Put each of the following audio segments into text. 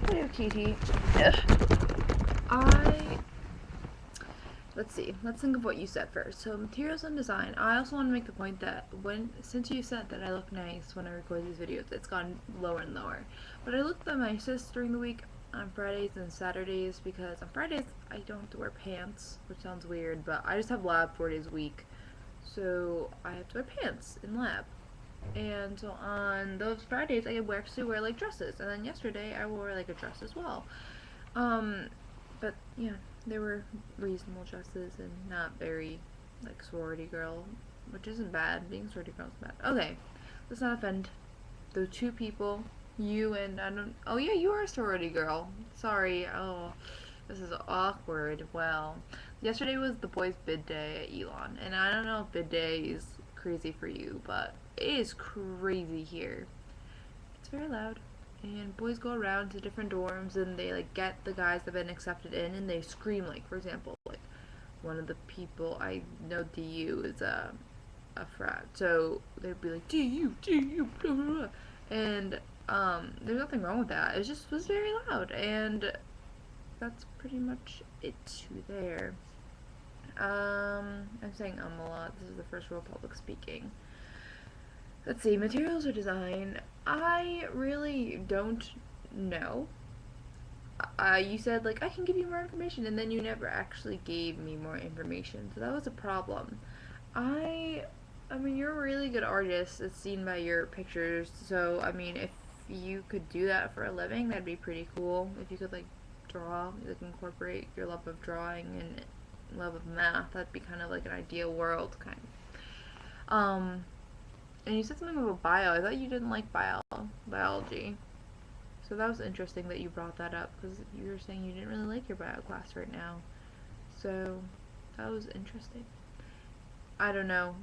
video, Katie. Let's see. Let's think of what you said first. So materials and design. I also want to make the point that since you said that I look nice when I record these videos, it's gone lower and lower. But I look the nicest during the week on Fridays and Saturdays because on Fridays I don't have to wear pants, which sounds weird, but I just have lab 4 days a week, so I have to wear pants in lab. And so on those Fridays I could actually wear like dresses, and then yesterday I wore like a dress as well. Um, but yeah, they were reasonable dresses and not very like sorority girl, which isn't bad. Being sorority girl is bad. Okay, let's not offend those two people. You and I don't. Oh yeah, you are a sorority girl. Sorry. Oh, this is awkward. Well, yesterday was the boys' bid day at Elon, and I don't know if bid day is crazy for you, but it is crazy here. It's very loud. And boys go around to different dorms and they like get the guys that have been accepted in and they scream, like for example, like one of the people I know DU is a frat. So they'd be like DU blah blah blah, and there's nothing wrong with that. It just was very loud, and that's pretty much it there. I'm saying a lot. This is the first rule of public speaking. Let's see, materials or design. I really don't know. You said like I can give you more information, and then you never actually gave me more information, so that was a problem. I, I mean, you're a really good artist. It's seen by your pictures. So I mean, if you could do that for a living, that'd be pretty cool. If you could like draw, like incorporate your love of drawing and love of math, that'd be kind of like an ideal world, kind of. And you said something about bio. I thought you didn't like biology. So that was interesting that you brought that up because you were saying you didn't really like your bio class right now. So that was interesting. I don't know.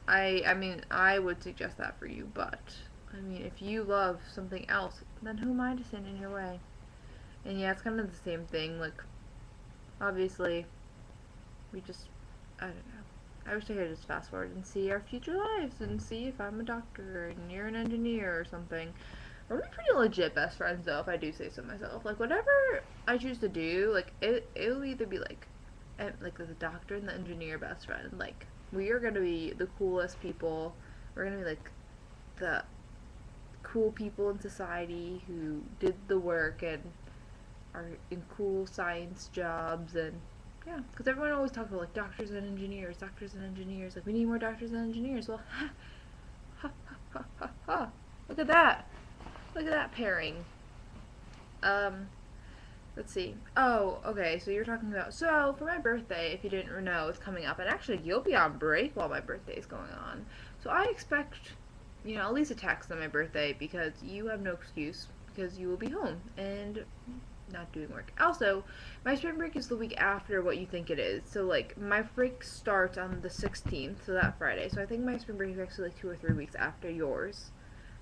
I mean, I would suggest that for you, but I mean, if you love something else, then who am I to stand in your way? And yeah, it's kind of the same thing. Like, obviously, we just, I don't know. I wish I could just fast forward and see our future lives and see if I'm a doctor and you're an engineer or something. We're pretty legit best friends though, if I do say so myself. Like whatever I choose to do, like it'll either be like the doctor and the engineer best friend. Like we are gonna be the coolest people. We're gonna be like the cool people in society who did the work and are in cool science jobs. And yeah, because everyone always talks about like doctors and engineers, doctors and engineers. Like we need more doctors and engineers. Well, ha ha ha ha ha. Look at that. Look at that pairing. Um, let's see. Oh, okay. So you're talking about for my birthday. If you didn't know, it's coming up, and actually you'll be on break while my birthday is going on. So I expect, at least a text on my birthday because you have no excuse because you will be home and not doing work. Also, my spring break is the week after what you think it is. So like my break starts on the 16th, so that Friday. So I think my spring break is actually like 2 or 3 weeks after yours.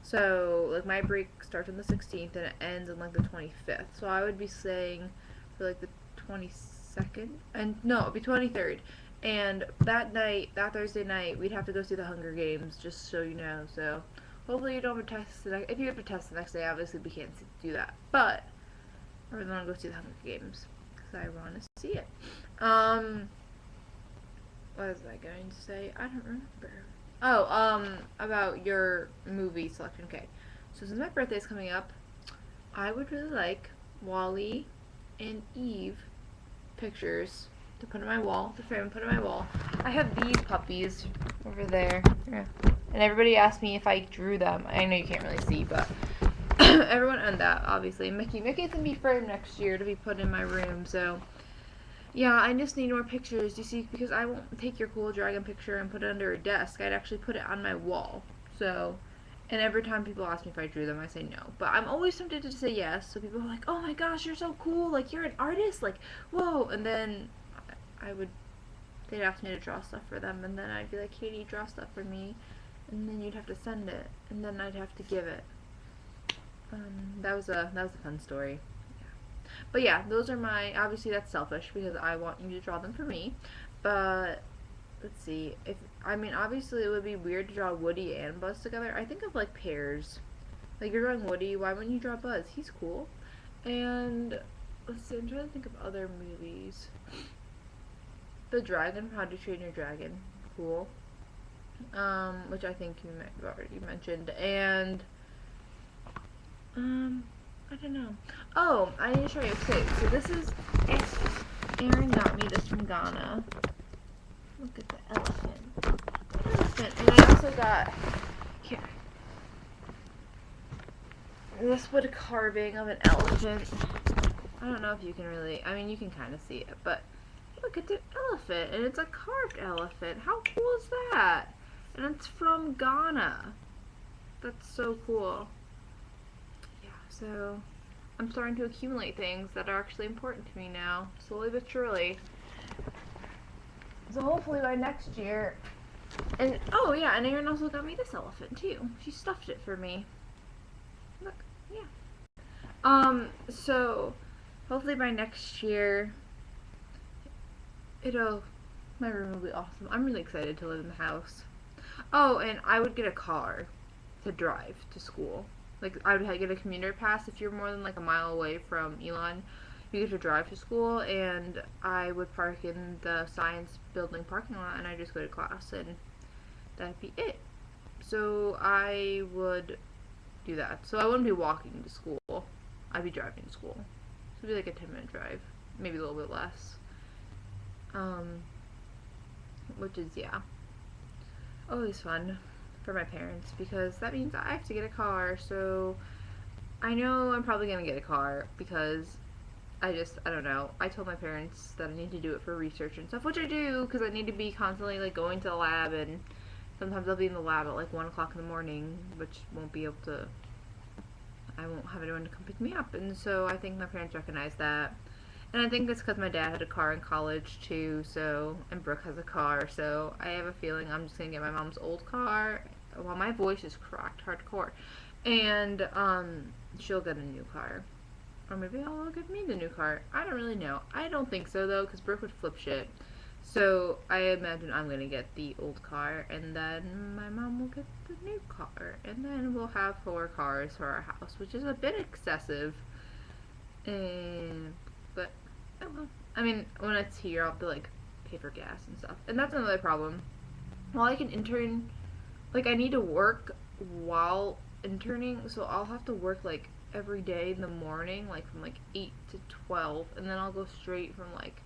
So like my break starts on the 16th and it ends on like the 25th. So I would be saying for like the 22nd, and no, it'd be 23rd. And that night, that Thursday night, we'd have to go see the Hunger Games, just so you know. So hopefully you don't have a test. If you have a test the next day, obviously we can't do that. But I really want to go see the Hunger Games because I want to see it. What was I going to say? I don't remember. Oh, about your movie selection. Okay, so since my birthday is coming up, I would really like Wally and Eve pictures to put on my wall, to frame and put on my wall. I have these puppies over there. Yeah. And everybody asked me if I drew them. I know you can't really see, but everyone and that, obviously. Mickey's gonna be framed next year to be put in my room, so yeah, I just need more pictures, you see, because I won't take your cool dragon picture and put it under a desk. I'd actually put it on my wall. So, and every time people ask me if I drew them, I say no. But I'm always tempted to say yes, so people are like, oh my gosh, you're so cool, like, you're an artist, like, whoa, and then they'd ask me to draw stuff for them, and then I'd be like, Katie, draw stuff for me, and then you'd have to send it, and then I'd have to give it. That was a fun story. But yeah, those are obviously that's selfish because I want you to draw them for me. But let's see. Obviously it would be weird to draw Woody and Buzz together. I think of like pairs. Like you're drawing Woody, why wouldn't you draw Buzz? He's cool. And let's see, I'm trying to think of other movies. The Dragon, How to Train Your Dragon, cool. Which I think you already mentioned, and um, I don't know. Oh, I need to show you. Okay, so this is Aaron got me this from Ghana. Look at the elephant. Elephant, and I also got here. This wood carving of an elephant. I don't know if you can really. I mean, you can kind of see it, but look, it's an elephant, and it's a carved elephant. How cool is that? And it's from Ghana. That's so cool. Yeah, so I'm starting to accumulate things that are actually important to me now, slowly but surely. So hopefully by next year. And oh yeah, and Erin also got me this elephant too. She stuffed it for me. Look, yeah. So hopefully by next year, it'll my room will be awesome. I'm really excited to live in the house. Oh, and I would get a car to drive to school. Like I would get a commuter pass if you're more than like a mile away from Elon. You get to drive to school, and I would park in the science building parking lot, and I just go to class, and that'd be it. So I would do that. So I wouldn't be walking to school. I'd be driving to school. So it'd be like a 10-minute drive, maybe a little bit less. Um, which is yeah, always fun for my parents because that means I have to get a car. So I know I'm probably gonna get a car because I don't know. I told my parents that I need to do it for research and stuff, which I do because I need to be constantly like going to the lab, and sometimes I'll be in the lab at like 1 o'clock in the morning, which won't be able to. I won't have anyone to come pick me up, and so I think my parents recognize that. And I think it's because my dad had a car in college too, so and Brooke has a car, so I have a feeling I'm just gonna get my mom's old car. Well, my voice is cracked hardcore, and she'll get a new car, or maybe I'll give me the new car. I don't really know. I don't think so though, because Brooke would flip shit. So I imagine I'm gonna get the old car, and then my mom will get the new car, and then we'll have 4 cars for our house, which is a bit excessive. And but oh well. I mean, when it's here, I'll have to like pay for gas and stuff, and that's another problem. While I can intern, like I need to work while interning, so I'll have to work like every day in the morning, like from like 8 to 12, and then I'll go straight from like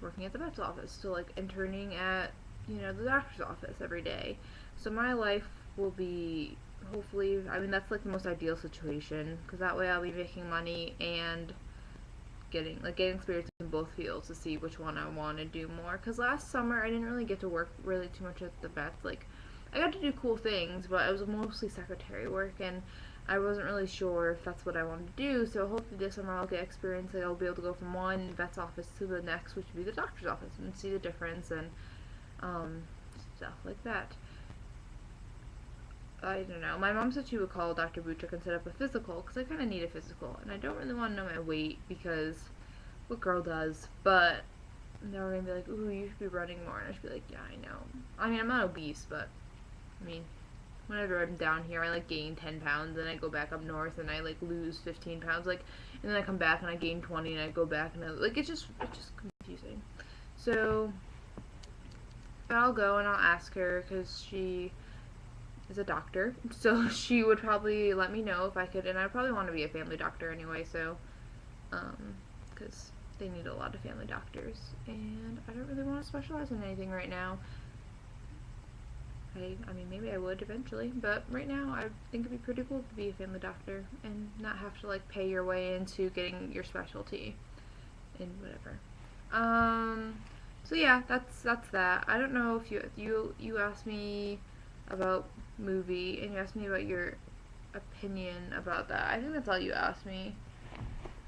working at the vet's office to like interning at the doctor's office every day. So my life will be hopefully. I mean, that's like the most ideal situation because that way I'll be making money and getting experience in both fields to see which one I want to do more. Because last summer I didn't really get to work really too much at the vets. Like I got to do cool things, but it was mostly secretary work, and I wasn't really sure if that's what I wanted to do. So hopefully this summer I'll get experience. Like I'll be able to go from one vet's office to the next, which would be the doctor's office, and see the difference and um, stuff like that. I don't know. My mom said she would call Dr. Butrick and set up a physical because I kind of need a physical, and I don't really want to know my weight because what girl does? But they were gonna be like, "Ooh, you should be running more," and I should be like, "Yeah, I know. I mean, I'm not obese, but I mean, whenever I'm down here, I like gain 10 pounds, and I go back up north, and I like lose 15 pounds, like, and then I come back and I gain 20, and I go back and like it's just confusing. So, but I'll go and I'll ask her because she is a doctor, so she would probably let me know if I could, and I probably want to be a family doctor anyway, so because they need a lot of family doctors, and I don't really want to specialize in anything right now. I mean, maybe I would eventually, but right now I think it'd be pretty cool to be a family doctor and not have to like pay your way into getting your specialty and whatever. So yeah, that's that. I don't know if you asked me about movie and you asked me about your opinion about that. I think that's all you asked me.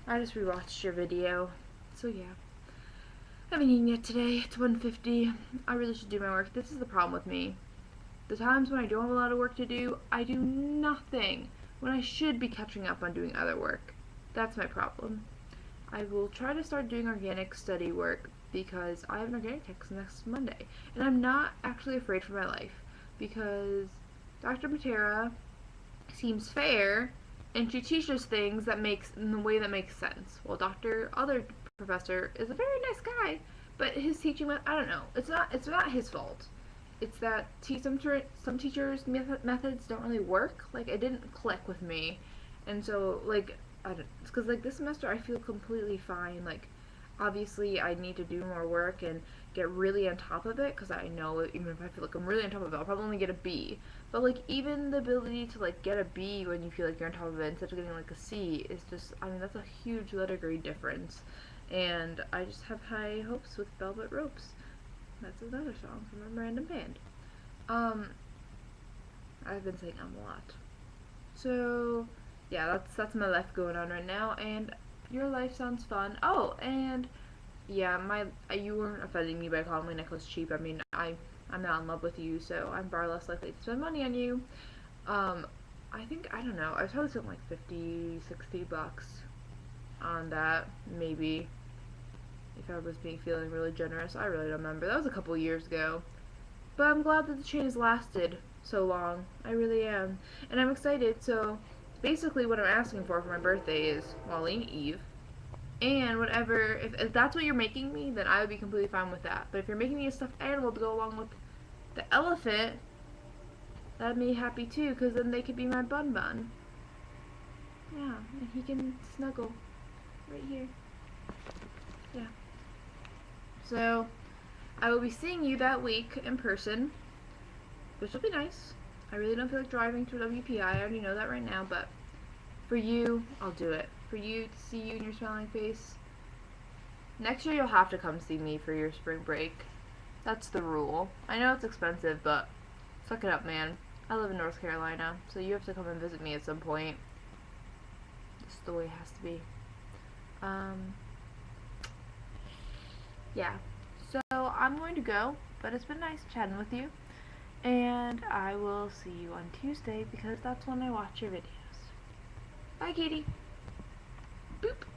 I just rewatched your video. So yeah. I haven't eaten yet today. It's 1:50. I really should do my work. This is the problem with me. The times when I don't have a lot of work to do, I do nothing when I should be catching up on doing other work. That's my problem. I will try to start doing organic study work because I have an organic test next Monday. And I'm not actually afraid for my life because Dr. Matera seems fair and she teaches things that makes in the way that makes sense. Well, other professor is a very nice guy, but his teaching, I don't know. It's not his fault. It's that some teachers' methods don't really work. Like it didn't click with me, and so like I don't, it's because like this semester I feel completely fine. Like obviously I need to do more work and get really on top of it because I know even if I feel like I'm really on top of it, I'll probably only get a B. But like even the ability to like get a B when you feel like you're on top of it instead of getting like a C is just, I mean, that's a huge letter grade difference. And I just have high hopes with Velvet Ropes. That's another song from a random band. Um, I've been saying a lot. So yeah, that's my life going on right now, and your life sounds fun. Oh, and yeah, my you weren't offending me by calling my necklace cheap. I mean, I'm not in love with you, so I'm far less likely to spend money on you. Um, I think I don't know. I probably spent like 50, $60 on that, maybe. If I was being feeling really generous, I really don't remember. That was a couple years ago. But I'm glad that the chain has lasted so long. I really am. And I'm excited, so basically what I'm asking for my birthday is Halloween Eve. And whatever, if that's what you're making me, then I would be completely fine with that. But if you're making me a stuffed animal to go along with the elephant, that'd make me happy too, because then they could be my bun bun. Yeah, and he can snuggle right here. Yeah. So, I will be seeing you that week in person, which will be nice. I really don't feel like driving to WPI. I already know that right now, but for you, I'll do it. For you to see you and your smiling face. Next year, you'll have to come see me for your spring break. That's the rule. I know it's expensive, but suck it up, man. I live in North Carolina, so you have to come and visit me at some point. This is the way it has to be. Um, yeah. So I'm going to go, but it's been nice chatting with you. And I will see you on Tuesday because that's when I watch your videos. Bye, Katie. Boop.